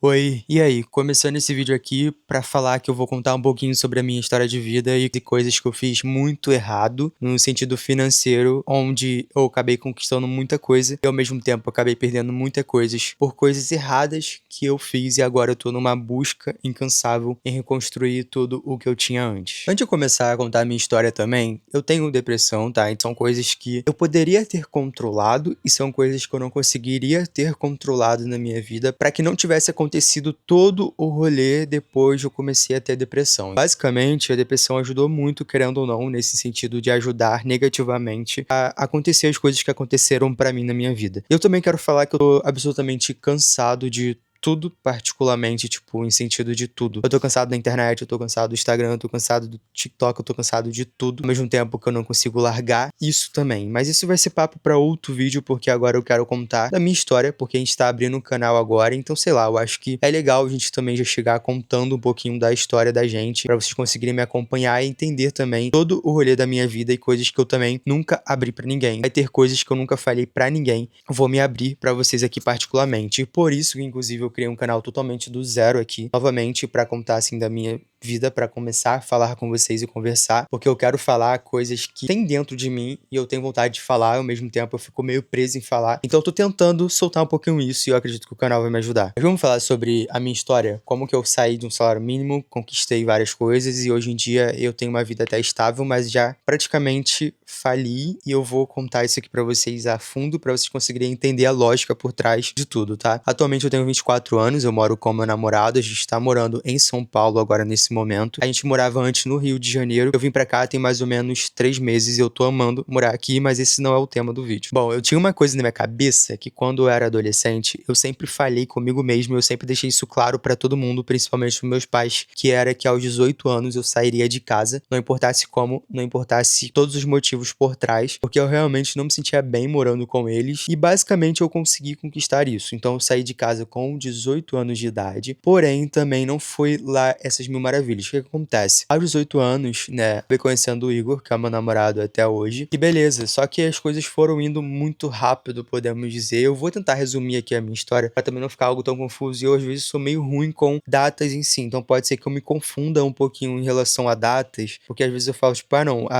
Oi, e aí? Começando esse vídeo aqui pra falar que eu vou contar um pouquinho sobre a minha história de vida e de coisas que eu fiz muito errado no sentido financeiro, onde eu acabei conquistando muita coisa e ao mesmo tempo acabei perdendo muitas coisas por coisas erradas que eu fiz e agora eu tô numa busca incansável em reconstruir tudo o que eu tinha antes. Antes de eu começar a contar a minha história também, eu tenho depressão, tá? Então são coisas que eu poderia ter controlado e são coisas que eu não conseguiria ter controlado na minha vida pra que não tivesse acontecido todo o rolê depois eu comecei a ter depressão. Basicamente, a depressão ajudou muito, querendo ou não, nesse sentido de ajudar negativamente a acontecer as coisas que aconteceram pra mim na minha vida. Eu também quero falar que eu tô absolutamente cansado de tudo, particularmente, tipo, em sentido de tudo. Eu tô cansado da internet, eu tô cansado do Instagram, eu tô cansado do TikTok, eu tô cansado de tudo, ao mesmo tempo que eu não consigo largar isso também. Mas isso vai ser papo pra outro vídeo, porque agora eu quero contar da minha história, porque a gente tá abrindo um canal agora, então sei lá, eu acho que é legal a gente também já chegar contando um pouquinho da história da gente, pra vocês conseguirem me acompanhar e entender também todo o rolê da minha vida e coisas que eu também nunca abri pra ninguém. Vai ter coisas que eu nunca falei pra ninguém, vou me abrir pra vocês aqui particularmente. E por isso que, inclusive, eu criei um canal totalmente do zero aqui, novamente, pra contar, assim, da minha vida, pra começar a falar com vocês e conversar, porque eu quero falar coisas que tem dentro de mim e eu tenho vontade de falar, ao mesmo tempo eu fico meio preso em falar. Então eu tô tentando soltar um pouquinho isso e eu acredito que o canal vai me ajudar. Mas vamos falar sobre a minha história, como que eu saí de um salário mínimo, conquistei várias coisas e hoje em dia eu tenho uma vida até estável, mas já praticamente fali e eu vou contar isso aqui pra vocês a fundo, pra vocês conseguirem entender a lógica por trás de tudo, tá? Atualmente eu tenho 24 anos, eu moro com meu namorado, a gente tá morando em São Paulo agora nesse momento. A gente morava antes no Rio de Janeiro, eu vim pra cá tem mais ou menos 3 meses e eu tô amando morar aqui, mas esse não é o tema do vídeo. Bom, eu tinha uma coisa na minha cabeça que quando eu era adolescente, eu sempre falei comigo mesmo, eu sempre deixei isso claro pra todo mundo, principalmente pros meus pais, que era que aos 18 anos eu sairia de casa, não importasse como, não importasse todos os motivos por trás, porque eu realmente não me sentia bem morando com eles e basicamente eu consegui conquistar isso. Então eu saí de casa com 18 anos de idade, porém também não foi lá essas mil maravilhas. O que acontece? Aos 18 anos, né, fui conhecendo o Igor, que é meu namorado até hoje, e beleza, só que as coisas foram indo muito rápido, podemos dizer. Eu vou tentar resumir aqui a minha história pra também não ficar algo tão confuso e eu às vezes sou meio ruim com datas em si, então pode ser que eu me confunda um pouquinho em relação a datas, porque às vezes eu falo tipo,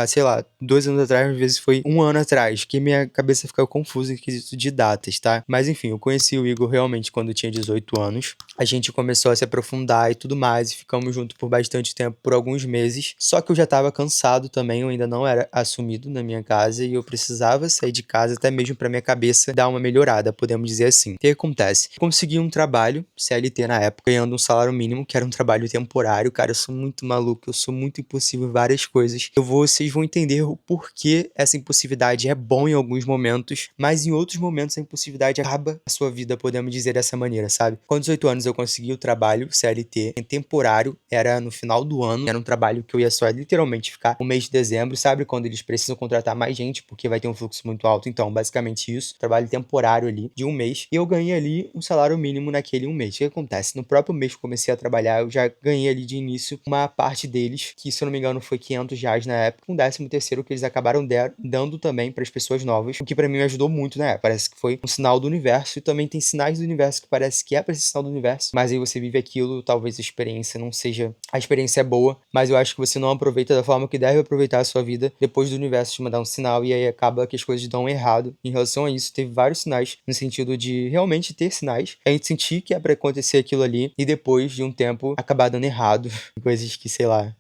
sei lá, 2 anos atrás, às vezes foi um ano atrás, que minha cabeça fica confusa em quesito de datas, tá? Mas enfim, eu conheci o Igor realmente quando eu tinha 18 anos. A gente começou a se aprofundar e tudo mais, e ficamos juntos por bastante tempo, por alguns meses. Só que eu já tava cansado também, eu ainda não era assumido na minha casa e eu precisava sair de casa até mesmo pra minha cabeça dar uma melhorada, podemos dizer assim. O que acontece? Consegui um trabalho, CLT na época, ganhando um salário mínimo, que era um trabalho temporário. Cara, eu sou muito maluco, eu sou muito impossível em várias coisas. Vocês vão entender o porquê essa impulsividade é bom em alguns momentos, mas em outros momentos a impulsividade acaba a sua vida, podemos dizer dessa maneira, sabe? Com 18 anos eu consegui o trabalho CLT em temporário, era no final do ano, era um trabalho que eu ia só literalmente ficar no mês de dezembro, sabe? Quando eles precisam contratar mais gente, porque vai ter um fluxo muito alto. Então, basicamente isso, trabalho temporário ali de um mês, e eu ganhei ali um salário mínimo naquele um mês. O que acontece? No próprio mês que eu comecei a trabalhar, eu já ganhei ali de início uma parte deles, que se eu não me engano foi R$ 500 na época, um 13º que eles acabaram dando também para as pessoas novas, o que pra mim me ajudou muito, né? Parece que foi um sinal do universo, e também tem sinais do universo que parece que é pra esse sinal do universo, mas aí você vive aquilo, talvez a experiência não seja... A experiência é boa, mas eu acho que você não aproveita da forma que deve aproveitar a sua vida depois do universo te mandar um sinal, e aí acaba que as coisas dão errado. Em relação a isso, teve vários sinais, no sentido de realmente ter sinais, a gente sentir que é pra acontecer aquilo ali, e depois de um tempo acabar dando errado, coisas que, sei lá,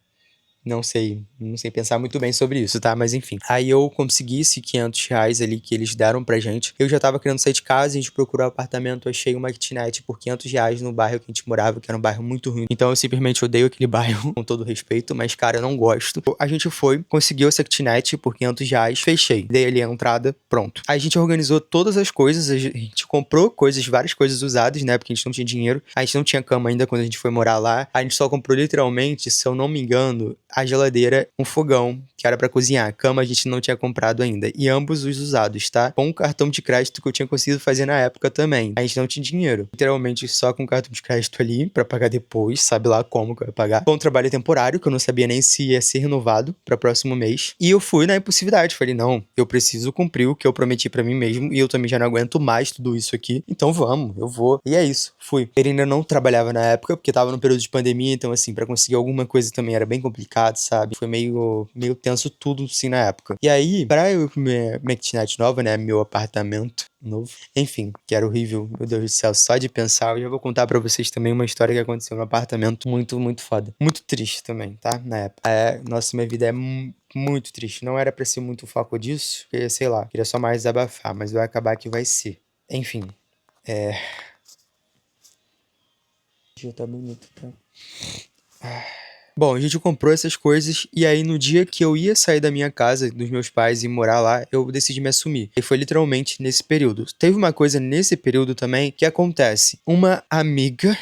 não sei pensar muito bem sobre isso, tá? Mas enfim. Aí eu consegui esse R$ 500 ali que eles deram pra gente. Eu já tava querendo sair de casa, a gente procurou um apartamento, achei uma kitnet por R$ 500 no bairro que a gente morava, que era um bairro muito ruim. Então eu simplesmente odeio aquele bairro, com todo respeito, mas cara, eu não gosto. A gente foi, conseguiu essa kitnet por R$ 500, fechei. Dei ali a entrada, pronto. Aí a gente organizou todas as coisas, a gente comprou coisas, várias coisas usadas, né? Porque a gente não tinha dinheiro. A gente não tinha cama ainda quando a gente foi morar lá. A gente só comprou literalmente, se eu não me engano, a geladeira, um fogão, que era pra cozinhar. Cama a gente não tinha comprado ainda. E ambos os usados, tá? Com o cartão de crédito que eu tinha conseguido fazer na época também. A gente não tinha dinheiro. Literalmente só com o cartão de crédito ali pra pagar depois, sabe lá como que eu ia pagar. Foi um trabalho temporário, que eu não sabia nem se ia ser renovado pra próximo mês. E eu fui na impulsividade. Falei, não, eu preciso cumprir o que eu prometi pra mim mesmo. E eu também já não aguento mais tudo isso aqui. Então vamos, eu vou. E é isso, fui. Ele ainda não trabalhava na época, porque tava no período de pandemia. Então, assim, pra conseguir alguma coisa também era bem complicado, sabe? Foi meio tenso tudo, assim, na época. E aí, pra eu ir pra minha kitnet nova, né? Meu apartamento novo. Enfim, que era horrível. Meu Deus do céu, só de pensar. Eu já vou contar pra vocês também uma história que aconteceu no apartamento. Muito, muito foda. Muito triste também, tá? Na época. Nossa, minha vida é muito triste. Não era pra ser muito foco disso, porque, sei lá, queria só mais desabafar, mas vai acabar que vai ser. Enfim, já tá bonito, tá? Bom, a gente comprou essas coisas e aí no dia que eu ia sair da minha casa, dos meus pais e morar lá, eu decidi me assumir. E foi literalmente nesse período. Teve uma coisa nesse período também que acontece. Uma amiga,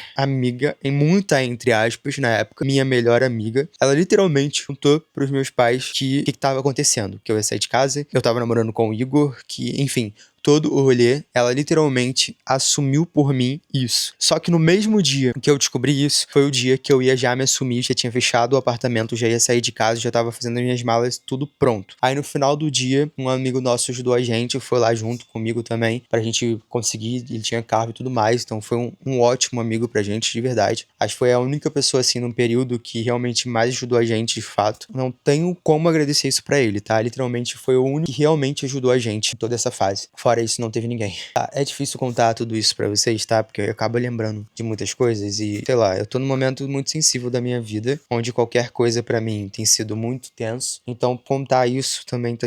em muita entre aspas, na época, minha melhor amiga, ela literalmente contou pros meus pais que tava acontecendo. Que eu ia sair de casa, que eu tava namorando com o Igor, que, enfim, todo o rolê, ela literalmente assumiu por mim isso. Só que no mesmo dia que eu descobri isso, foi o dia que eu ia já me assumir, já tinha fechado o apartamento, já ia sair de casa, já tava fazendo as minhas malas, tudo pronto. Aí no final do dia, um amigo nosso ajudou a gente, foi lá junto comigo também, pra gente conseguir, ele tinha carro e tudo mais, então foi um ótimo amigo pra gente, de verdade. Acho que foi a única pessoa, assim, num período que realmente mais ajudou a gente, de fato. Não tenho como agradecer isso pra ele, tá? Literalmente foi o único que realmente ajudou a gente em toda essa fase. Fora isso, não teve ninguém. Tá, é difícil contar tudo isso pra vocês, tá? Porque eu acabo lembrando de muitas coisas e, sei lá, eu tô num momento muito sensível da minha vida, onde qualquer coisa pra mim tem sido muito tenso. Então, contar isso também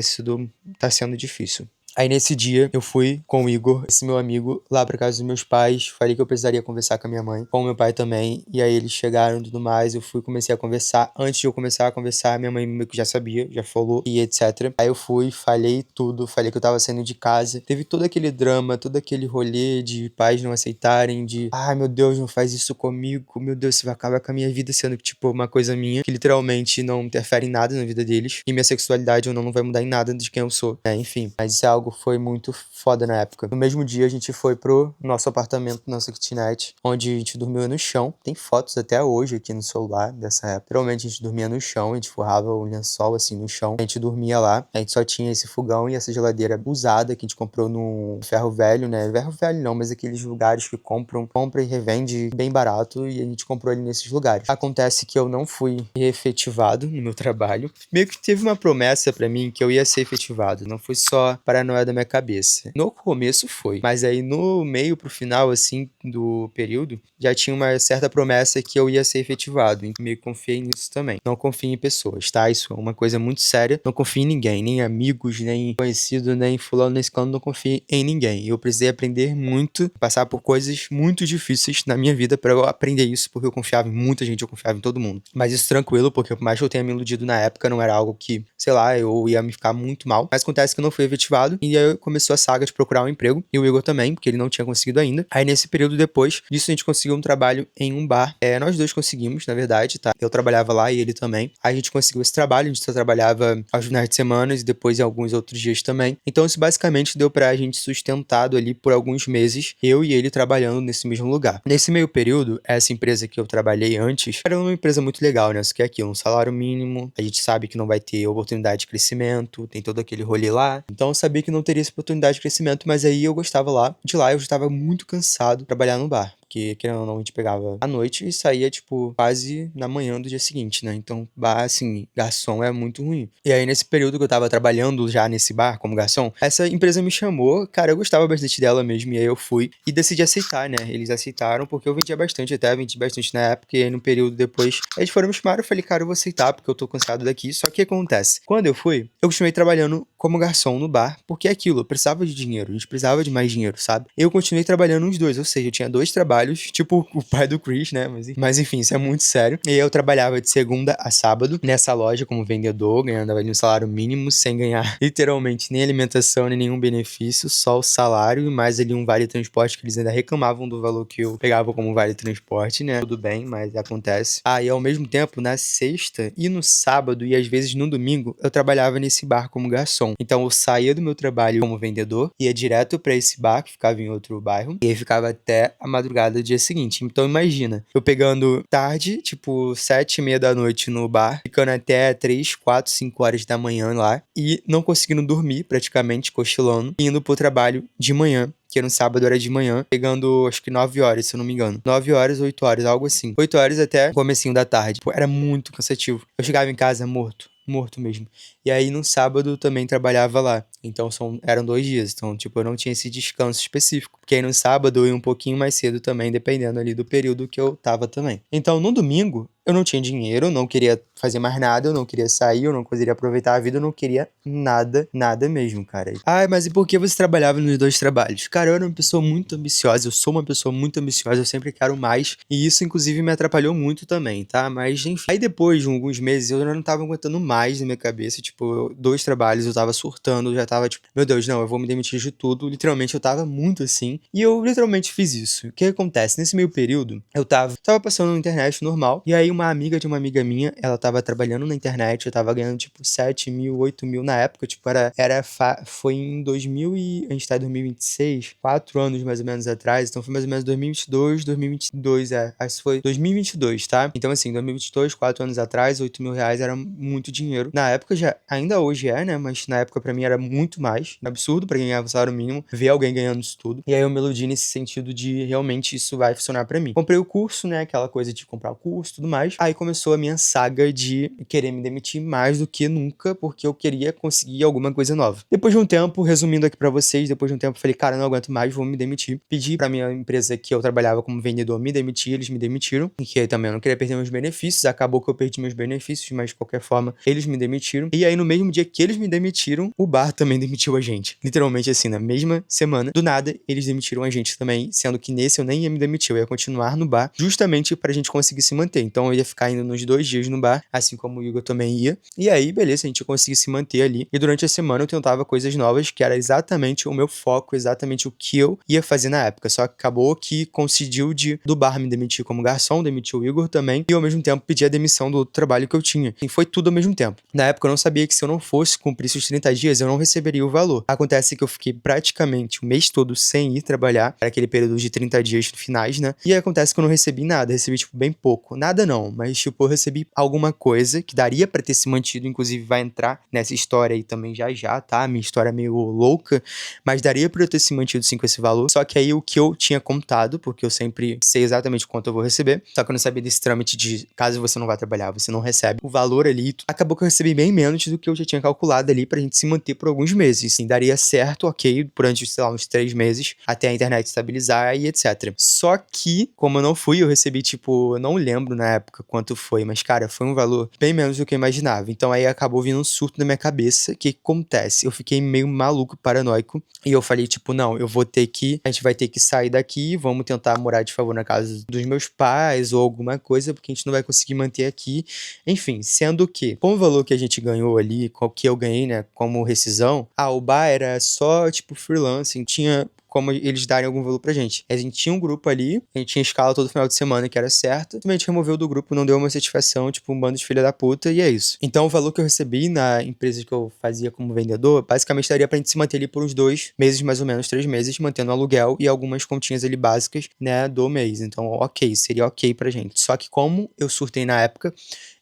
tá sendo difícil. Aí nesse dia eu fui com o Igor, esse meu amigo, lá pra casa dos meus pais. Falei que eu precisaria conversar com a minha mãe, com o meu pai também. E aí eles chegaram e tudo mais. Eu fui, comecei a conversar. Antes de eu começar a conversar, minha mãe meio que já sabia, já falou e etc. Aí eu fui, falei tudo, falei que eu tava saindo de casa. Teve todo aquele drama, todo aquele rolê de pais não aceitarem, de ai meu Deus, não faz isso comigo, meu Deus, você vai acabar com a minha vida, sendo que, tipo, uma coisa minha, que literalmente não interfere em nada na vida deles. E minha sexualidade ou não vai mudar em nada de quem eu sou. Enfim, mas isso é algo que foi muito foda na época. No mesmo dia, a gente foi pro nosso apartamento, nossa kitnet, onde a gente dormiu no chão. Tem fotos até hoje aqui no celular dessa época. Literalmente, a gente dormia no chão, a gente forrava o lençol assim no chão. A gente dormia lá. A gente só tinha esse fogão e essa geladeira usada que a gente comprou no ferro velho, né? Ferro velho não, mas aqueles lugares que compra e revende bem barato, e a gente comprou ali nesses lugares. Acontece que eu não fui efetivado no meu trabalho. Meio que teve uma promessa pra mim que eu ia ser efetivado. Não foi só paranoia da minha cabeça. No começo foi, mas aí no meio pro final, assim, do período, já tinha uma certa promessa que eu ia ser efetivado. Então meio que confiei nisso também. Não confie em pessoas, tá? Isso é uma coisa muito séria. Não confie em ninguém, nem amigos, nem conhecido, nem fulano, nem ciclano, não confie em ninguém. Eu precisei aprender muito, passar por coisas muito difíceis na minha vida pra eu aprender isso, porque eu confiava em muita gente, eu confiava em todo mundo. Mas isso tranquilo, porque por mais que eu tenha me iludido na época, não era algo que, sei lá, eu ia me ficar muito mal. Mas acontece que eu não fui efetivado, e aí começou a saga de procurar um emprego, e o Igor também, porque ele não tinha conseguido ainda. Aí nesse período depois disso, a gente conseguiu um trabalho em um bar. Nós dois conseguimos, na verdade, tá? Eu trabalhava lá e ele também. Aí a gente conseguiu esse trabalho, a gente só trabalhava aos finais de semana e depois em alguns outros dias também. Então isso basicamente deu pra gente sustentado ali por alguns meses, eu e ele trabalhando nesse mesmo lugar. Nesse meio período, essa empresa que eu trabalhei antes era uma empresa muito legal, né? Só que é aquilo, um salário mínimo, a gente sabe que não vai ter oportunidade de crescimento, tem todo aquele rolê lá. Então eu sabia que não teria essa oportunidade de crescimento, mas aí eu gostava lá. De lá eu já estava muito cansado de trabalhar no bar. Porque, querendo ou não, a gente pegava à noite e saía, tipo, quase na manhã do dia seguinte, né? Então, bar, assim, garçom é muito ruim. E aí, nesse período que eu tava trabalhando já nesse bar como garçom, essa empresa me chamou, cara, eu gostava bastante dela mesmo, e aí eu fui e decidi aceitar, né? Eles aceitaram porque eu vendia bastante, até vendi bastante na época, e aí no período depois, eles foram me chamar, eu falei, cara, eu vou aceitar porque eu tô cansado daqui. Só que acontece, quando eu fui, eu continuei trabalhando como garçom no bar, porque é aquilo, eu precisava de dinheiro, a gente precisava de mais dinheiro, sabe? Eu continuei trabalhando nos dois, ou seja, eu tinha dois trabalhos, trabalhos, tipo o pai do Chris, né? Mas enfim, isso é muito sério. E aí eu trabalhava de segunda a sábado nessa loja como vendedor, ganhando ali um salário mínimo, sem ganhar literalmente nem alimentação, nem nenhum benefício, só o salário e mais ali um vale transporte que eles ainda reclamavam do valor que eu pegava como vale transporte, né? Tudo bem, mas acontece. Ah, e ao mesmo tempo, na sexta e no sábado e às vezes no domingo, eu trabalhava nesse bar como garçom. Então eu saía do meu trabalho como vendedor, ia direto pra esse bar que ficava em outro bairro, e aí ficava até a madrugada do dia seguinte. Então imagina, eu pegando tarde, tipo 7h30 da noite no bar, ficando até 3, 4, 5 horas da manhã lá, e não conseguindo dormir, praticamente, cochilando, e indo pro trabalho de manhã, que no sábado era de manhã, pegando acho que 9 horas, se eu não me engano. 9 horas, 8 horas, algo assim. 8 horas até o comecinho da tarde. Pô, era muito cansativo. Eu chegava em casa morto mesmo. E aí no sábado também trabalhava lá. Então eram 2 dias. Então, tipo, eu não tinha esse descanso específico. Porque aí no sábado eu ia um pouquinho mais cedo também, dependendo ali do período que eu tava também. Então, no domingo, eu não tinha dinheiro, eu não queria fazer mais nada, eu não queria sair, eu não queria aproveitar a vida, eu não queria nada mesmo, cara. Ah, mas e por que você trabalhava nos 2 trabalhos? Cara, eu era uma pessoa muito ambiciosa, eu sou uma pessoa muito ambiciosa, eu sempre quero mais, e isso inclusive me atrapalhou muito também, tá? Mas enfim. Aí depois de alguns meses eu já não tava aguentando mais na minha cabeça, tipo, 2 trabalhos, eu tava surtando, eu já tava tipo, meu Deus, não, eu vou me demitir de tudo, literalmente eu tava muito assim, e eu literalmente fiz isso. O que acontece? Nesse meio período, eu tava passando na internet normal, e aí uma amiga de uma amiga minha, ela tava trabalhando na internet, eu tava ganhando tipo 7 mil, 8 mil na época, tipo, foi em 2000 e a gente tá em 2026, 4 anos mais ou menos atrás, então foi mais ou menos 2022, acho que foi 2022, tá? Então assim, 2022, 4 anos atrás, 8 mil reais era muito dinheiro. Na época já, ainda hoje é, né? Mas na época pra mim era muito mais, absurdo pra quem ganhava o salário mínimo, ver alguém ganhando isso tudo. E aí eu me iludi nesse sentido de realmente isso vai funcionar pra mim. Comprei o curso, né? Aquela coisa de comprar o curso e tudo mais. Aí começou a minha saga de querer me demitir mais do que nunca, porque eu queria conseguir alguma coisa nova. Depois de um tempo, resumindo aqui pra vocês, depois de um tempo eu falei, cara, não aguento mais, vou me demitir. Pedi pra minha empresa que eu trabalhava como vendedor me demitir, eles me demitiram, e que aí também eu não queria perder meus benefícios, acabou que eu perdi meus benefícios, mas de qualquer forma, eles me demitiram. E aí no mesmo dia que eles me demitiram, o bar também demitiu a gente. Literalmente assim, na mesma semana, do nada, eles demitiram a gente também, sendo que nesse eu nem ia me demitir, eu ia continuar no bar, justamente pra gente conseguir se manter. Então eu ia ficar indo nos 2 dias no bar, assim como o Igor também ia. E aí, beleza, a gente conseguia se manter ali. E durante a semana eu tentava coisas novas, que era exatamente o meu foco, exatamente o que eu ia fazer na época. Só que acabou que coincidiu do bar me demitir como garçom, demitiu o Igor também, e ao mesmo tempo pedir a demissão do outro trabalho que eu tinha. E foi tudo ao mesmo tempo. Na época eu não sabia que se eu não fosse cumprir esses 30 dias, eu não receberia o valor. Acontece que eu fiquei praticamente o mês todo sem ir trabalhar, era aquele período de 30 dias finais, né? E aí acontece que eu não recebi nada, recebi tipo bem pouco. Nada não, mas tipo eu recebi alguma coisa que daria pra ter se mantido, inclusive vai entrar nessa história aí também já, tá? Minha história é meio louca, mas daria pra eu ter se mantido sim com esse valor. Só que aí o que eu tinha contado, porque eu sempre sei exatamente quanto eu vou receber, só que eu não sabia desse trâmite de caso você não vá trabalhar, você não recebe o valor ali. Acabou que eu recebi bem menos do que eu já tinha calculado ali pra gente se manter por alguns meses. Sim, daria certo, ok, durante, sei lá, uns 3 meses, até a internet estabilizar e etc. Só que, como eu não fui, eu recebi, tipo, eu não lembro na época quanto foi, mas, cara, foi um valor bem menos do que eu imaginava. Então aí acabou vindo um surto na minha cabeça. O que acontece? Eu fiquei meio maluco, paranoico, e eu falei, tipo, não, a gente vai ter que sair daqui, vamos tentar morar de favor na casa dos meus pais ou alguma coisa, porque a gente não vai conseguir manter aqui. Enfim, sendo que, com o valor que a gente ganhou ali, com o que eu ganhei, né, como rescisão, o bar era só, tipo, freelancing, tinha como eles darem algum valor pra gente. A gente tinha um grupo ali, a gente tinha escala todo final de semana que era certa, a gente removeu do grupo, não deu uma satisfação, tipo, um bando de filha da puta, e é isso. Então o valor que eu recebi na empresa que eu fazia como vendedor, basicamente daria pra gente se manter ali por uns 2 meses, mais ou menos, 3 meses, mantendo aluguel e algumas continhas ali básicas, né, do mês. Então, ok, seria ok pra gente. Só que como eu surtei na época,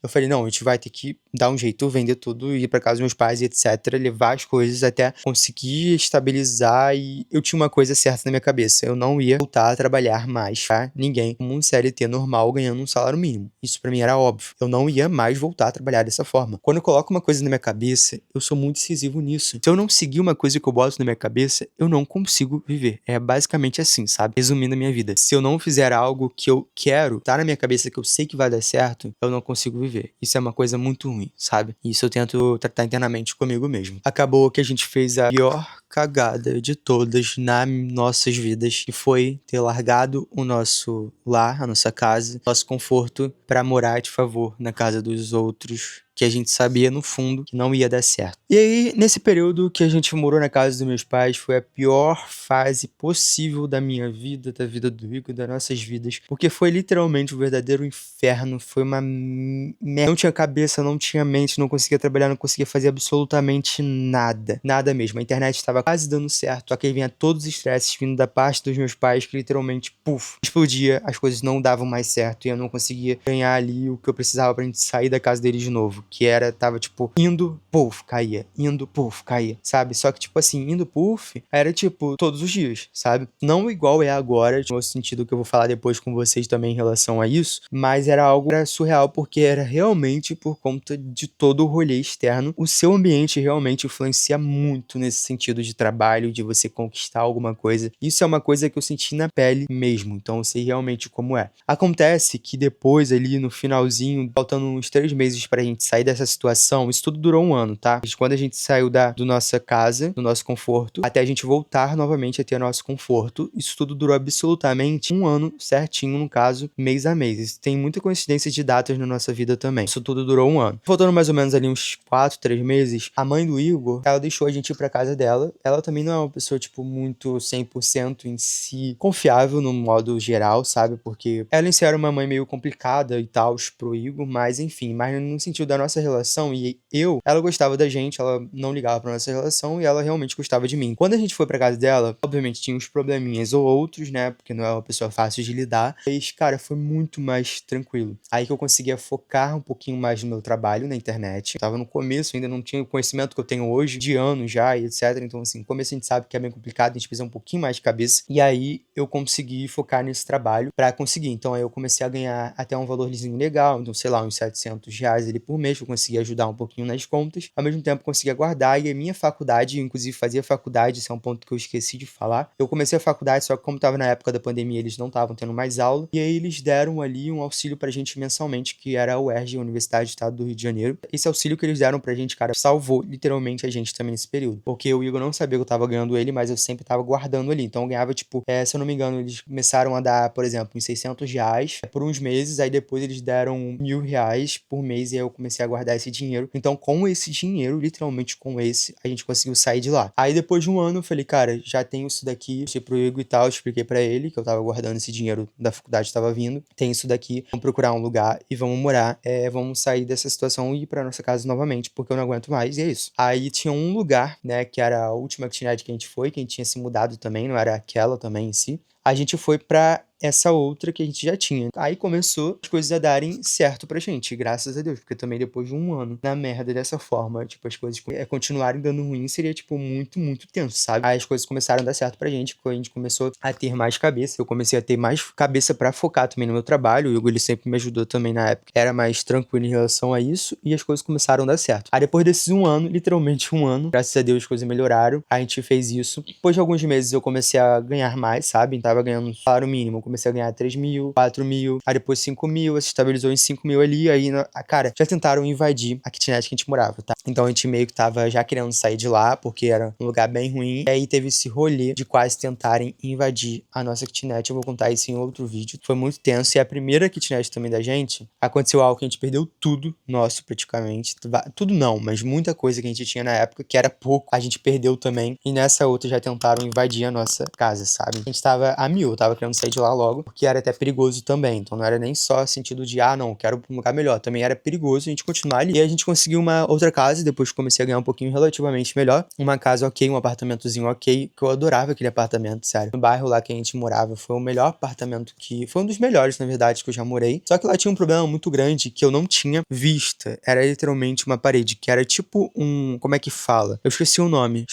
eu falei, não, a gente vai ter que dar um jeito, vender tudo, ir pra casa dos meus pais e etc, levar as coisas até conseguir estabilizar, e eu tinha uma coisa certa na minha cabeça, eu não ia voltar a trabalhar mais pra ninguém como um CLT normal ganhando um salário mínimo. Isso pra mim era óbvio. Eu não ia mais voltar a trabalhar dessa forma. Quando eu coloco uma coisa na minha cabeça, eu sou muito decisivo nisso. Se eu não seguir uma coisa que eu boto na minha cabeça, eu não consigo viver. É basicamente assim, sabe? Resumindo a minha vida. Se eu não fizer algo que eu quero, tá na minha cabeça que eu sei que vai dar certo, eu não consigo viver. Isso é uma coisa muito ruim, sabe? Isso eu tento tratar internamente comigo mesmo. Acabou que a gente fez a pior cagada de todas nas nossas vidas, que foi ter largado o nosso lar, a nossa casa, nosso conforto, pra morar de favor na casa dos outros, que a gente sabia no fundo que não ia dar certo. E aí, nesse período que a gente morou na casa dos meus pais, foi a pior fase possível da minha vida, da vida do Igor, das nossas vidas, porque foi literalmente um verdadeiro inferno, foi uma merda. Não tinha cabeça, não tinha mente, não conseguia trabalhar, não conseguia fazer absolutamente nada. Nada mesmo. A internet estava quase dando certo, só que aí vinha todos os estresses vindo da parte dos meus pais, que literalmente, puf, explodia, as coisas não davam mais certo e eu não conseguia ganhar ali o que eu precisava pra gente sair da casa deles de novo, que era, tava tipo, indo, puf, caía, indo, puf, caía, sabe? Só que tipo assim, indo, puf, era tipo, todos os dias, sabe? Não igual é agora, no sentido que eu vou falar depois com vocês também em relação a isso, mas era algo surreal, porque era realmente por conta de todo o rolê externo. O seu ambiente realmente influencia muito nesse sentido de trabalho, de você conquistar alguma coisa. Isso é uma coisa que eu senti na pele mesmo, então eu sei realmente como é. Acontece que depois ali no finalzinho, faltando uns 3 meses pra gente sair dessa situação, isso tudo durou 1 ano, tá? Desde quando a gente saiu da nossa casa, do nosso conforto, até a gente voltar novamente a ter nosso conforto, isso tudo durou absolutamente 1 ano certinho, no caso, mês a mês. Isso tem muita coincidência de datas na nossa vida também. Isso tudo durou 1 ano. Faltando mais ou menos ali uns 4, 3 meses, a mãe do Igor, ela deixou a gente ir pra casa dela. Ela também não é uma pessoa, tipo, muito 100% em si confiável no modo geral, sabe? Porque ela em si era uma mãe meio complicada e tal pro Igor, mas enfim, mas no sentido da nossa relação e ela gostava da gente, ela não ligava pra nossa relação e ela realmente gostava de mim. Quando a gente foi pra casa dela, obviamente tinha uns probleminhas ou outros, né? Porque não é uma pessoa fácil de lidar, mas, cara, foi muito mais tranquilo. Aí que eu conseguia focar um pouquinho mais no meu trabalho na internet. Eu tava no começo, ainda não tinha o conhecimento que eu tenho hoje, de anos já e etc. Então, assim, no começo a gente sabe que é bem complicado, a gente precisa um pouquinho mais de cabeça. E aí eu consegui focar nesse trabalho pra conseguir. Então aí eu comecei a ganhar até um valorzinho legal, então, sei lá, uns R$ 700 ali por mês, eu consegui ajudar um pouquinho nas contas, ao mesmo tempo conseguia guardar, e a minha faculdade, eu inclusive fazia faculdade, esse é um ponto que eu esqueci de falar, eu comecei a faculdade, só que como tava na época da pandemia, eles não estavam tendo mais aula, e aí eles deram ali um auxílio pra gente mensalmente, que era a UERJ, a Universidade do Estado do Rio de Janeiro. Esse auxílio que eles deram pra gente, cara, salvou literalmente a gente também nesse período, porque o Igor não sabia que eu tava ganhando ele, mas eu sempre tava guardando ali, então eu ganhava, tipo, se eu não me engano, eles começaram a dar, por exemplo, uns R$ 600 por uns meses, aí depois eles deram R$ 1.000 por mês, e aí eu comecei a guardar esse dinheiro. Então, com esse dinheiro, literalmente com esse, a gente conseguiu sair de lá. Aí depois de 1 ano, eu falei, cara, já tenho isso daqui, eu pro Igor e tal, expliquei pra ele que eu tava guardando esse dinheiro da faculdade, tava vindo, tem isso daqui, vamos procurar um lugar e vamos morar, vamos sair dessa situação e ir pra nossa casa novamente, porque eu não aguento mais, e é isso. Aí tinha um lugar, né, que era a última kitnet que a gente foi, que a gente tinha se mudado também, não era aquela também em si. A gente foi pra essa outra que a gente já tinha. Aí começou as coisas a darem certo pra gente, graças a Deus, porque também depois de 1 ano na merda dessa forma, tipo, as coisas continuarem dando ruim, seria, tipo, muito, muito tenso, sabe? Aí as coisas começaram a dar certo pra gente, quando a gente começou a ter mais cabeça, eu comecei a ter mais cabeça pra focar também no meu trabalho, o Hugo, ele sempre me ajudou também na época, era mais tranquilo em relação a isso, e as coisas começaram a dar certo. Aí depois desses 1 ano, literalmente 1 ano, graças a Deus as coisas melhoraram, a gente fez isso. Depois de alguns meses eu comecei a ganhar mais, sabe? Tava ganhando um salário mínimo, comecei a ganhar 3.000, 4.000, aí depois 5.000, se estabilizou em 5.000 ali, aí, cara, já tentaram invadir a kitnet que a gente morava, tá? Então a gente meio que tava já querendo sair de lá, porque era um lugar bem ruim, e aí teve esse rolê de quase tentarem invadir a nossa kitnet, eu vou contar isso em outro vídeo, foi muito tenso, e a primeira kitnet também da gente, aconteceu algo que a gente perdeu tudo nosso, praticamente, tudo não, mas muita coisa que a gente tinha na época, que era pouco, a gente perdeu também, e nessa outra já tentaram invadir a nossa casa, sabe? A gente tava a mil, tava querendo sair de lá logo, porque era até perigoso também, então não era nem só sentido de, não, quero um lugar melhor, também era perigoso a gente continuar ali, e a gente conseguiu uma outra casa, depois que comecei a ganhar um pouquinho relativamente melhor, uma casa ok, um apartamentozinho ok, que eu adorava aquele apartamento, sério, no bairro lá que a gente morava, foi o melhor apartamento foi um dos melhores, na verdade, que eu já morei, só que lá tinha um problema muito grande, que eu não tinha vista, era literalmente uma parede, que era tipo como é que fala? Eu esqueci o nome,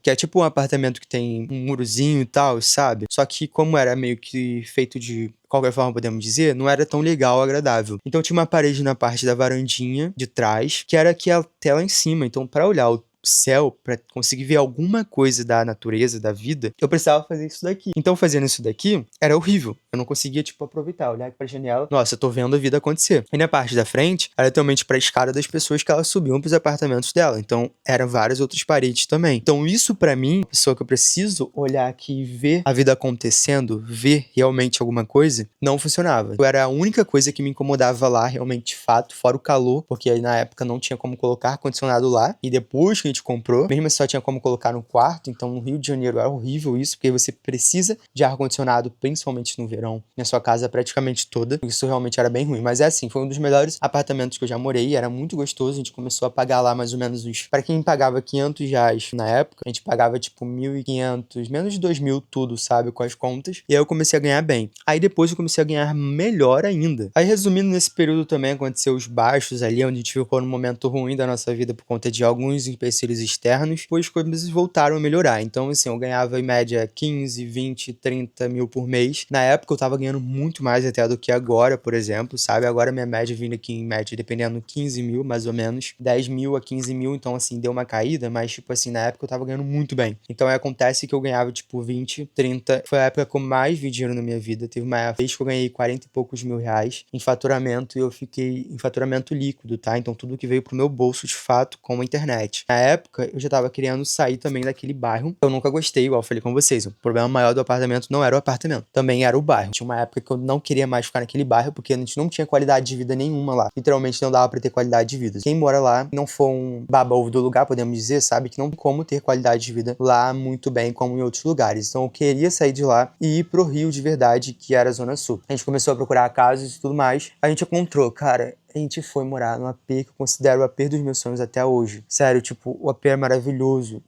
que é tipo um apartamento que tem um murozinho e tal, sabe? Só que como era meio que feito de qualquer forma podemos dizer, não era tão legal, agradável. Então tinha uma parede na parte da varandinha de trás, que era aqui até lá em cima. Então, pra olhar céu, pra conseguir ver alguma coisa da natureza, da vida, eu precisava fazer isso daqui. Então, fazendo isso daqui, era horrível. Eu não conseguia, tipo, aproveitar, olhar aqui pra janela, nossa, eu tô vendo a vida acontecer. E na parte da frente, era literalmente pra escada das pessoas que elas subiam pros apartamentos dela. Então, eram várias outras paredes também. Então, isso pra mim, pessoa que eu preciso olhar aqui e ver a vida acontecendo, ver realmente alguma coisa, não funcionava. Eu era a única coisa que me incomodava lá, realmente, de fato, fora o calor, porque aí na época não tinha como colocar ar-condicionado lá. E depois que a gente comprou, mesmo assim só tinha como colocar no quarto. Então, no Rio de Janeiro é horrível isso, porque você precisa de ar-condicionado, principalmente no verão, na sua casa praticamente toda. Isso realmente era bem ruim. Mas é assim, foi um dos melhores apartamentos que eu já morei, era muito gostoso. A gente começou a pagar lá mais ou menos uns... Pra quem pagava R$ 500 na época, a gente pagava tipo 1.500, menos de 2.000 tudo, sabe, com as contas. E aí eu comecei a ganhar bem. Aí depois eu comecei a ganhar melhor ainda. Aí resumindo, nesse período também aconteceu os baixos ali, onde a gente ficou num momento ruim da nossa vida por conta de alguns empecilhos externos, depois as coisas voltaram a melhorar. Então, assim, eu ganhava em média 15, 20, 30 mil por mês. Na época eu tava ganhando muito mais até do que agora, por exemplo, sabe? Agora minha média vindo aqui em média, dependendo, 15 mil, mais ou menos, 10 mil a 15 mil, então assim, deu uma caída, mas tipo assim, na época eu tava ganhando muito bem. Então aí acontece que eu ganhava tipo 20, 30, foi a época que eu mais vi dinheiro na minha vida. Teve uma vez que eu ganhei 40 e poucos mil reais em faturamento e eu fiquei em faturamento líquido, tá? Então tudo que veio pro meu bolso de fato com a internet. Na época eu já tava querendo sair também daquele bairro. Eu nunca gostei, igual eu falei com vocês. O problema maior do apartamento não era o apartamento, também era o bairro. Tinha uma época que eu não queria mais ficar naquele bairro porque a gente não tinha qualidade de vida nenhuma lá. Literalmente não dava pra ter qualidade de vida. Quem mora lá não for um baba-ovo do lugar, podemos dizer, sabe que não tem como ter qualidade de vida lá muito bem como em outros lugares. Então eu queria sair de lá e ir pro Rio de verdade, que era a Zona Sul. A gente começou a procurar casas e tudo mais. A gente encontrou, cara, a gente foi morar num AP que eu considero o AP dos meus sonhos até hoje. Sério, tipo, o AP é maravilhoso.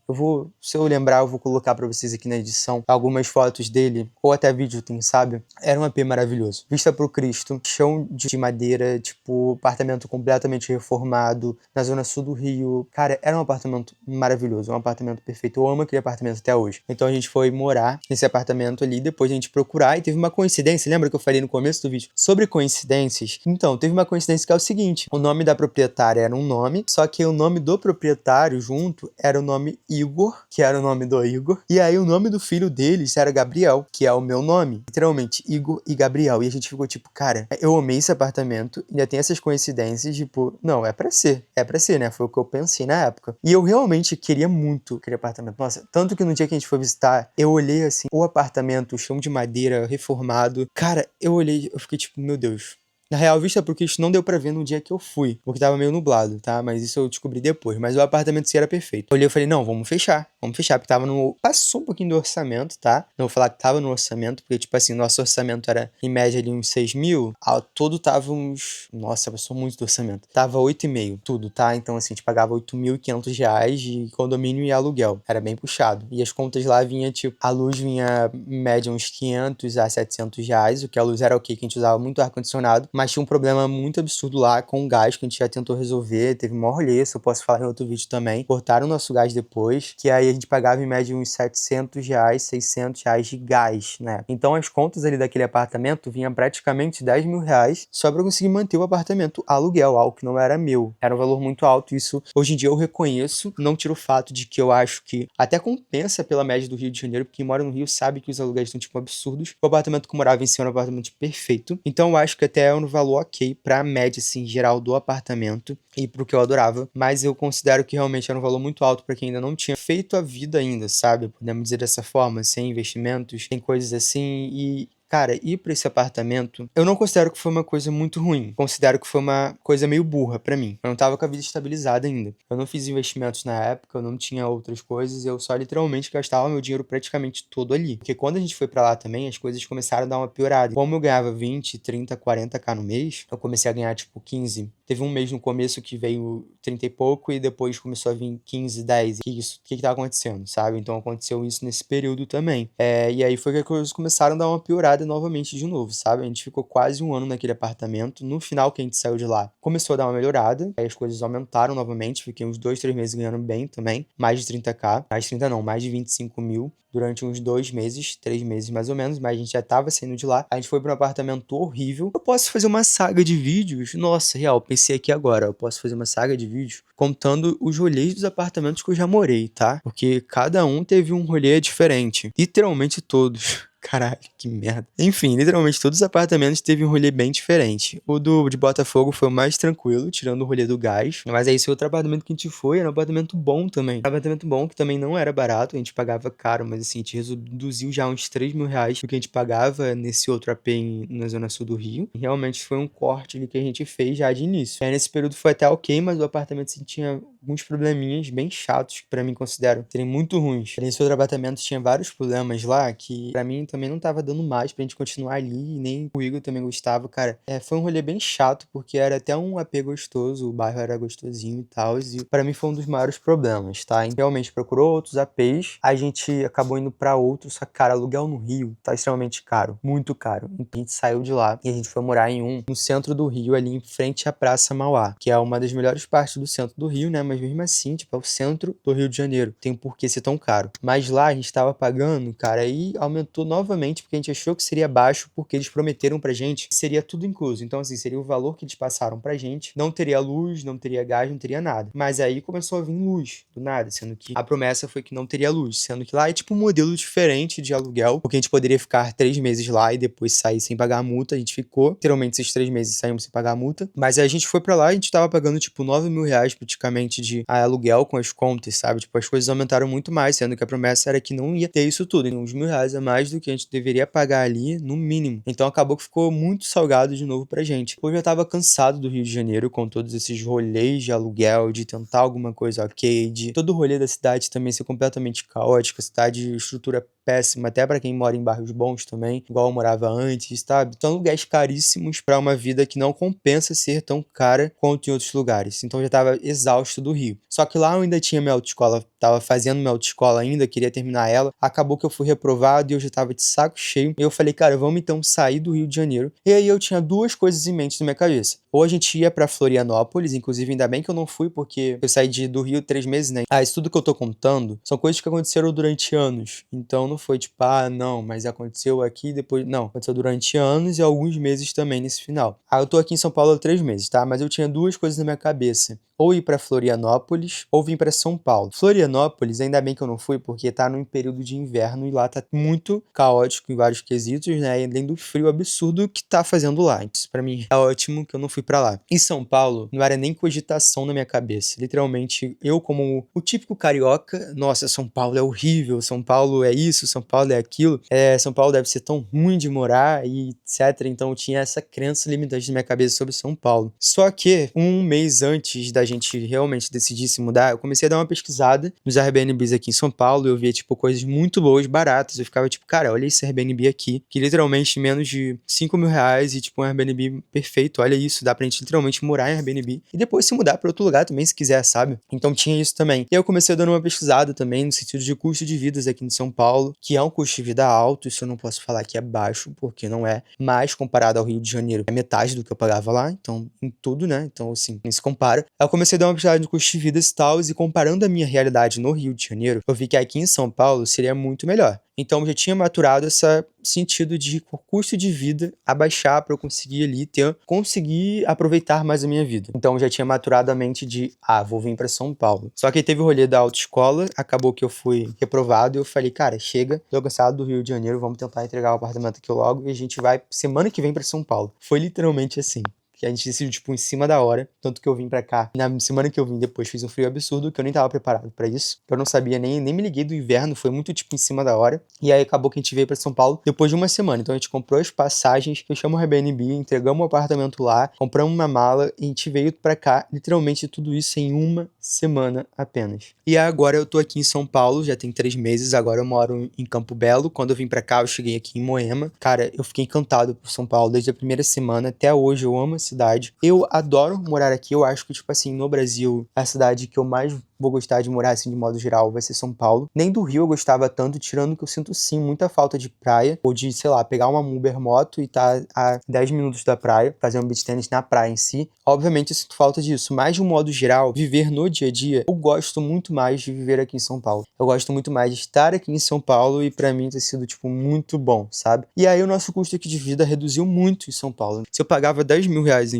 Se eu lembrar, eu vou colocar pra vocês aqui na edição algumas fotos dele, ou até vídeo, tem, sabe? Era um AP maravilhoso. Vista pro Cristo, chão de madeira, tipo, apartamento completamente reformado, na zona sul do Rio. Cara, era um apartamento maravilhoso, um apartamento perfeito. Eu amo aquele apartamento até hoje. Então a gente foi morar nesse apartamento ali, depois a gente procurar, e teve uma coincidência, lembra que eu falei no começo do vídeo sobre coincidências? Então, teve uma coincidência que é o seguinte, o nome da proprietária era um nome, só que o nome do proprietário junto era o nome Igor, que era o nome do Igor, e aí o nome do filho deles era Gabriel, que é o meu nome, literalmente, Igor e Gabriel, e a gente ficou tipo, cara, eu amei esse apartamento, ainda tem essas coincidências, tipo, não, é pra ser, né, foi o que eu pensei na época, e eu realmente queria muito aquele apartamento, nossa, tanto que no dia que a gente foi visitar, eu olhei assim, o apartamento, o chão de madeira, reformado, cara, eu olhei, eu fiquei tipo, meu Deus, na real, vista porque isso não deu pra ver no dia que eu fui, porque tava meio nublado, tá? Mas isso eu descobri depois. Mas o apartamento sim era perfeito. Eu olhei e falei, não, vamos fechar, porque tava no... Passou um pouquinho do orçamento, tá? Não vou falar que tava no orçamento, porque, tipo assim, nosso orçamento era, em média, ali uns 6 mil. Ao todo tava uns... Nossa, passou muito do orçamento. Tava 8,5, tudo, tá? Então, assim, a gente pagava 8.500 reais de condomínio e aluguel. Era bem puxado. E as contas lá vinha, tipo, a luz vinha, em média, uns 500 a 700 reais, o que a luz era ok, que a gente usava muito ar-condicionado. Mas tinha um problema muito absurdo lá com o gás que a gente já tentou resolver, teve um maior rolê, isso eu posso falar em outro vídeo também. Cortaram o nosso gás depois, que aí a gente pagava em média uns 700 reais, 600 reais de gás, né? Então as contas ali daquele apartamento vinham praticamente 10 mil reais só pra conseguir manter o apartamento aluguel, algo que não era meu. Era um valor muito alto, isso hoje em dia eu reconheço, não tiro o fato de que eu acho que até compensa pela média do Rio de Janeiro, porque quem mora no Rio sabe que os aluguéis estão tipo absurdos. O apartamento que eu morava em si era um apartamento perfeito, então eu acho que até é um valor ok pra média, assim, geral do apartamento e pro que eu adorava, mas eu considero que realmente era um valor muito alto pra quem ainda não tinha feito a vida ainda, sabe? Podemos dizer dessa forma, sem investimentos, sem coisas assim, e cara, ir pra esse apartamento, eu não considero que foi uma coisa muito ruim. Considero que foi uma coisa meio burra pra mim. Eu não tava com a vida estabilizada ainda. Eu não fiz investimentos na época, eu não tinha outras coisas, eu só literalmente gastava meu dinheiro praticamente todo ali. Porque quando a gente foi pra lá também, as coisas começaram a dar uma piorada. Como eu ganhava 20, 30, 40k no mês, eu comecei a ganhar tipo 15. Teve um mês no começo que veio 30 e pouco e depois começou a vir 15, 10. O que tava acontecendo, sabe? Então aconteceu isso nesse período também. E aí foi que as coisas começaram a dar uma piorada namorada novamente de novo, sabe? A gente ficou quase 1 ano naquele apartamento. No final que a gente saiu de lá, começou a dar uma melhorada. Aí as coisas aumentaram novamente. Fiquei uns 2, 3 meses ganhando bem também. Mais de 30k. Mais de 30 não, mais de 25 mil. Durante uns 2 meses, 3 meses mais ou menos, mas a gente já tava saindo de lá. A gente foi pra um apartamento horrível. Eu posso fazer uma saga de vídeos? Nossa, real, pensei aqui agora. Eu posso fazer uma saga de vídeos contando os rolês dos apartamentos que eu já morei, tá? Porque cada um teve um rolê diferente. Literalmente todos. Caralho, que merda. Enfim, literalmente todos os apartamentos teve um rolê bem diferente. O de Botafogo foi o mais tranquilo, tirando o rolê do gás. Mas aí esse outro apartamento que a gente foi era um apartamento bom também. Um apartamento bom que também não era barato, a gente pagava caro, mas assim, a gente reduziu já uns 3 mil reais do que a gente pagava nesse outro AP na Zona Sul do Rio. E realmente foi um corte ali que a gente fez já de início. Aí nesse período foi até ok, mas o apartamento assim, tinha alguns probleminhas bem chatos que pra mim considero serem muito ruins. Nesse outro apartamento tinha vários problemas lá que pra mim também não tava dando mais pra gente continuar ali, e nem o Igor também gostava, cara. Foi um rolê bem chato, porque era até um AP gostoso, o bairro era gostosinho e tal, e pra mim foi um dos maiores problemas, tá? A gente realmente procurou outros APs, a gente acabou indo pra outro, só que, cara, aluguel no Rio tá extremamente caro, muito caro. Então a gente saiu de lá e a gente foi morar em um no centro do Rio, ali em frente à Praça Mauá, que é uma das melhores partes do centro do Rio, né? Mas mesmo assim, tipo, é o centro do Rio de Janeiro. Tem por que ser tão caro. Mas lá a gente tava pagando, cara, e aumentou novamente, porque a gente achou que seria baixo, porque eles prometeram pra gente que seria tudo incluso. Então, assim, seria o valor que eles passaram pra gente. Não teria luz, não teria gás, não teria nada. Mas aí começou a vir luz, do nada, sendo que a promessa foi que não teria luz. Sendo que lá é tipo um modelo diferente de aluguel, porque a gente poderia ficar 3 meses lá e depois sair sem pagar a multa. A gente ficou, literalmente, esses 3 meses saímos sem pagar a multa. Mas aí a gente foi pra lá e a gente tava pagando, tipo, 9 mil reais praticamente de aluguel com as contas, sabe? Tipo, as coisas aumentaram muito mais, sendo que a promessa era que não ia ter isso tudo. Uns 1.000 reais a mais do que a gente deveria pagar ali, no mínimo. Então acabou que ficou muito salgado de novo pra gente. Eu já tava cansado do Rio de Janeiro com todos esses rolês de aluguel, de tentar alguma coisa ok, de todo o rolê da cidade também ser completamente caótico, a cidade, estrutura péssima, até pra quem mora em bairros bons também, igual eu morava antes, sabe? Então lugares caríssimos pra uma vida que não compensa ser tão cara quanto em outros lugares. Então eu já tava exausto do Rio. Só que lá eu ainda tinha minha autoescola, tava fazendo minha autoescola ainda, queria terminar ela. Acabou que eu fui reprovado e eu já tava de saco cheio. E eu falei, cara, vamos então sair do Rio de Janeiro. E aí eu tinha duas coisas em mente na minha cabeça. Ou a gente ia pra Florianópolis, inclusive ainda bem que eu não fui, porque eu saí do Rio 3 meses, né? Isso tudo que eu tô contando são coisas que aconteceram durante anos. Então não foi tipo, não, mas aconteceu aqui depois. Não, aconteceu durante anos e alguns meses também nesse final. Eu tô aqui em São Paulo há 3 meses, tá? Mas eu tinha duas coisas na minha cabeça. Ou ir pra Florianópolis, ou vir pra São Paulo. Florianópolis, ainda bem que eu não fui, porque tá num período de inverno e lá tá muito caótico em vários quesitos, né? Além do frio absurdo que tá fazendo lá. Isso pra mim é ótimo que eu não fui pra lá. Em São Paulo, não era nem cogitação na minha cabeça. Literalmente, eu como o típico carioca, nossa, São Paulo é horrível, São Paulo é isso, São Paulo é aquilo, São Paulo deve ser tão ruim de morar e etc. Então eu tinha essa crença limitante na minha cabeça sobre São Paulo. Só que, um mês antes da gente realmente decidir se mudar, eu comecei a dar uma pesquisada nos Airbnbs aqui em São Paulo, eu via, tipo, coisas muito boas, baratas, eu ficava, tipo, cara, olha esse Airbnb aqui, que literalmente menos de 5 mil reais e, tipo, um Airbnb perfeito, olha isso, dá pra gente literalmente morar em Airbnb e depois se mudar pra outro lugar também, se quiser, sabe? Então tinha isso também. E aí eu comecei a dar uma pesquisada também no sentido de custo de vidas aqui em São Paulo, que é um custo de vida alto, isso eu não posso falar que é baixo, porque não é, mas comparado ao Rio de Janeiro, é metade do que eu pagava lá, então, em tudo, né? Então, assim, nem se compara. Aí eu comecei a dar uma pesquisada no custo de vida e tal, e comparando a minha realidade no Rio de Janeiro, eu vi que aqui em São Paulo seria muito melhor. Então eu já tinha maturado esse sentido de custo de vida abaixar para eu conseguir ali conseguir aproveitar mais a minha vida. Então eu já tinha maturado a mente de, vou vir para São Paulo. Só que aí teve o rolê da autoescola, acabou que eu fui reprovado e eu falei, cara, chega, tô cansado do Rio de Janeiro, vamos tentar entregar o apartamento aqui logo e a gente vai semana que vem para São Paulo. Foi literalmente assim. Que a gente decidiu, tipo, em cima da hora. Tanto que eu vim pra cá. Na semana que eu vim depois, fiz um frio absurdo, que eu nem tava preparado pra isso. Eu não sabia, nem me liguei do inverno. Foi muito, tipo, em cima da hora. E aí acabou que a gente veio pra São Paulo depois de uma semana. Então a gente comprou as passagens, fechamos o Airbnb, entregamos o apartamento lá, compramos uma mala e a gente veio pra cá. Literalmente tudo isso em uma semana apenas. E agora eu tô aqui em São Paulo, já tem 3 meses. Agora eu moro em Campo Belo. Quando eu vim pra cá, eu cheguei aqui em Moema. Cara, eu fiquei encantado por São Paulo desde a primeira semana até hoje. Eu amo cidade. Eu adoro morar aqui, eu acho que, tipo assim, no Brasil, é a cidade que eu mais vou gostar de morar, assim, de modo geral, vai ser São Paulo. Nem do Rio eu gostava tanto, tirando que eu sinto, sim, muita falta de praia, ou de, sei lá, pegar uma Uber moto e tá a 10 minutos da praia, fazer um beach tennis na praia em si. Obviamente eu sinto falta disso, mas de um modo geral, viver no dia a dia, eu gosto muito mais de viver aqui em São Paulo. Eu gosto muito mais de estar aqui em São Paulo e pra mim ter sido, tipo, muito bom, sabe? E aí o nosso custo aqui de vida reduziu muito em São Paulo. Se eu pagava 10 mil reais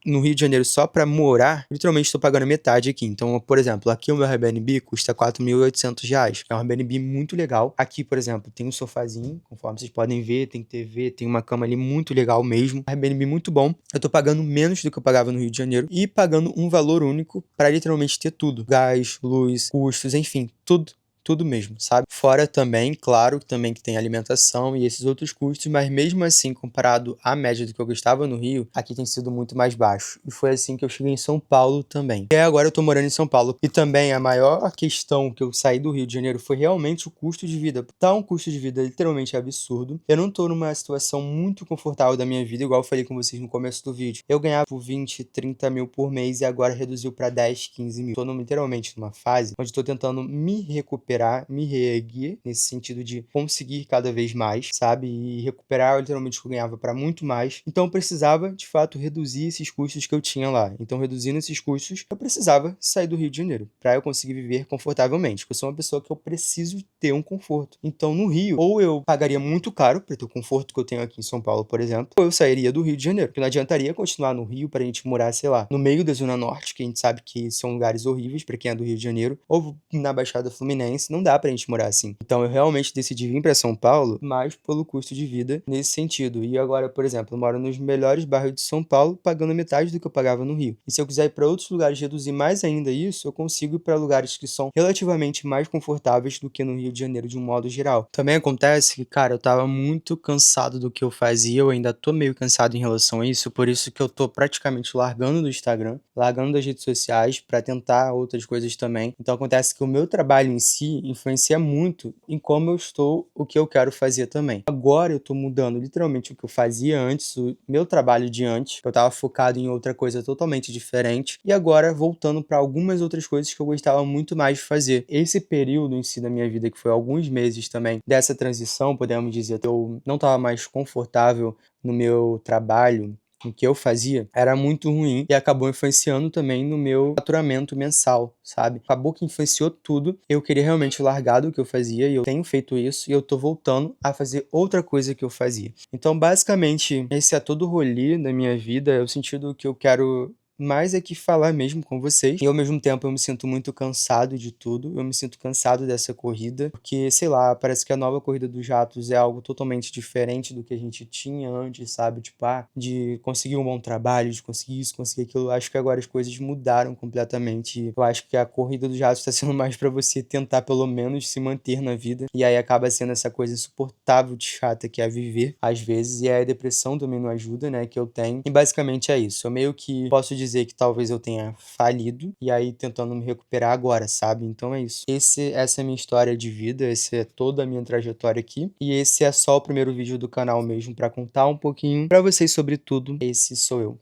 no Rio de Janeiro só pra morar, literalmente estou pagando metade aqui. Então, por exemplo, aqui o meu Airbnb custa R$ 4.800. É um Airbnb muito legal. Aqui, por exemplo, tem um sofazinho, conforme vocês podem ver, tem TV, tem uma cama ali muito legal mesmo. Airbnb muito bom. Eu tô pagando menos do que eu pagava no Rio de Janeiro e pagando um valor único pra literalmente ter tudo. Gás, luz, custos, enfim, tudo. Tudo mesmo, sabe? Fora também, claro, também que tem alimentação e esses outros custos, mas mesmo assim, comparado à média do que eu gastava no Rio, aqui tem sido muito mais baixo. E foi assim que eu cheguei em São Paulo também. E agora eu tô morando em São Paulo. E também a maior questão que eu saí do Rio de Janeiro foi realmente o custo de vida. Tá um custo de vida literalmente absurdo. Eu não tô numa situação muito confortável da minha vida, igual eu falei com vocês no começo do vídeo. Eu ganhava por 20, 30 mil por mês e agora reduziu pra 10, 15 mil. Tô literalmente numa fase onde tô tentando me recuperar, me reerguer, nesse sentido de conseguir cada vez mais, sabe? E recuperar literalmente o que eu ganhava para muito mais. Então eu precisava, de fato, reduzir esses custos que eu tinha lá. Então, reduzindo esses custos, eu precisava sair do Rio de Janeiro para eu conseguir viver confortavelmente. Porque eu sou uma pessoa que eu preciso ter um conforto. Então, no Rio, ou eu pagaria muito caro para ter o conforto que eu tenho aqui em São Paulo, por exemplo, ou eu sairia do Rio de Janeiro. Porque não adiantaria continuar no Rio pra gente morar, sei lá, no meio da Zona Norte, que a gente sabe que são lugares horríveis para quem é do Rio de Janeiro, ou na Baixada Fluminense. Não dá pra gente morar assim. Então eu realmente decidi vir pra São Paulo mais pelo custo de vida nesse sentido. E agora, por exemplo, eu moro nos melhores bairros de São Paulo, pagando metade do que eu pagava no Rio. E se eu quiser ir pra outros lugares reduzir mais ainda isso, eu consigo ir pra lugares que são relativamente mais confortáveis do que no Rio de Janeiro de um modo geral. Também acontece que, cara, eu tava muito cansado do que eu fazia, eu ainda tô meio cansado em relação a isso, por isso que eu tô praticamente largando do Instagram, largando das redes sociais pra tentar outras coisas também. Então acontece que o meu trabalho em si influencia muito em como eu estou, o que eu quero fazer também. Agora eu tô mudando literalmente o que eu fazia antes, o meu trabalho de antes, eu tava focado em outra coisa totalmente diferente, e agora voltando para algumas outras coisas que eu gostava muito mais de fazer. Esse período em si da minha vida, que foi alguns meses também, dessa transição, podemos dizer, eu não tava mais confortável no meu trabalho, o que eu fazia era muito ruim e acabou influenciando também no meu faturamento mensal, sabe? Acabou que influenciou tudo. Eu queria realmente largar do que eu fazia e eu tenho feito isso e eu tô voltando a fazer outra coisa que eu fazia. Então, basicamente, esse é todo o rolê da minha vida, é o sentido que eu quero mais é que falar mesmo com vocês. E ao mesmo tempo eu me sinto muito cansado de tudo. Eu me sinto cansado dessa corrida, porque, sei lá, parece que a nova corrida dos ratos é algo totalmente diferente do que a gente tinha antes, sabe? Tipo, de conseguir um bom trabalho, de conseguir isso, conseguir aquilo. Eu acho que agora as coisas mudaram completamente. Eu acho que a corrida dos ratos está sendo mais para você tentar pelo menos se manter na vida. E aí acaba sendo essa coisa insuportável de chata que é viver, às vezes. E aí a depressão também não ajuda, né? Que eu tenho. E basicamente é isso. Eu meio que posso dizer que talvez eu tenha falido e aí tentando me recuperar agora, sabe? Então é isso. Essa é a minha história de vida, essa é toda a minha trajetória aqui. E esse é só o primeiro vídeo do canal mesmo para contar um pouquinho para vocês sobre tudo. Esse sou eu.